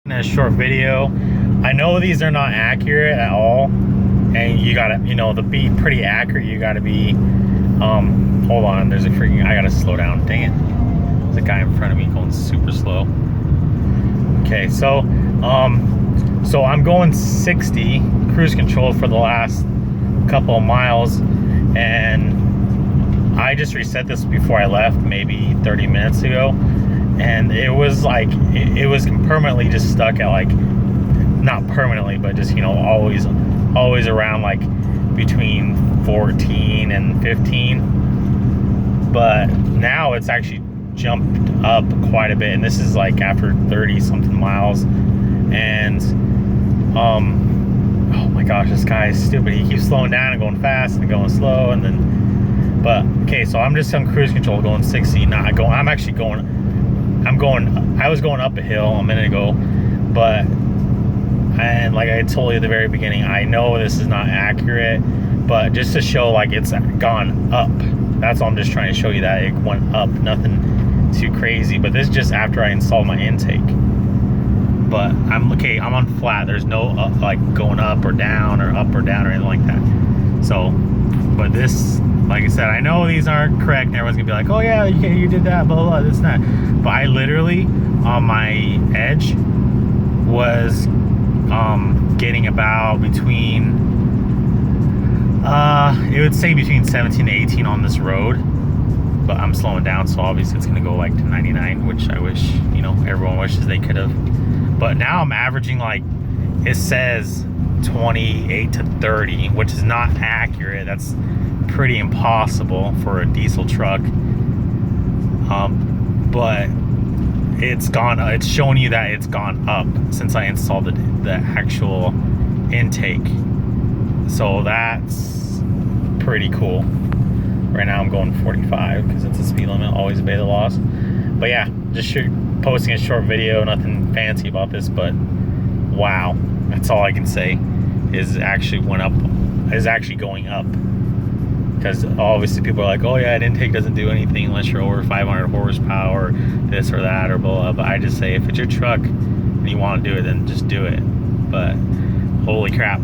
In a short video, I know these are not accurate at all, and you gotta, to be pretty accurate, you gotta be, hold on, there's a freaking, I gotta slow down, dang it. There's a guy in front of me going super slow. Okay, so I'm going 60 cruise control for the last couple of miles, and I just reset this before I left, maybe 30 minutes ago. And it was like, it was permanently just stuck at like, not permanently, but just, always around like between 14 and 15. But now it's actually jumped up quite a bit. And this is like after 30 something miles. And, oh my gosh, this guy is stupid. He keeps slowing down and going fast and going slow. And then, but okay, so I'm just on cruise control going 60, not going, I was going up a hill a minute ago, and like I told you at the very beginning, I know this is not accurate, but just to show like it's gone up. That's all I'm just trying to show you, that it went up, nothing too crazy. But this is just after I installed my intake. But I'm on flat. There's no like going up or down or anything like that. So, but this, like I said, I know these aren't correct, and everyone's gonna be like, oh yeah, you did that, blah, blah, blah, this and that. But I literally, on my edge, was getting about between, it would say between 17 to 18 on this road. But I'm slowing down, so obviously it's gonna go like to 99, which I wish, everyone wishes they could have. But now I'm averaging, like, it says 28 to 30, which is not accurate. That's pretty impossible for a diesel truck. But it's showing you that it's gone up since I installed the actual intake. So that's pretty cool. Right now I'm going 45 because it's a speed limit, always obey the laws. But yeah, just posting a short video, nothing fancy about this, but wow, that's all I can say, is actually going up. Because obviously people are like, oh yeah, an intake doesn't do anything unless you're over 500 horsepower, this or that or blah, blah. But I just say, if it's your truck and you want to do it, then just do it. But holy crap,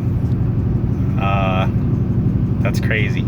that's crazy.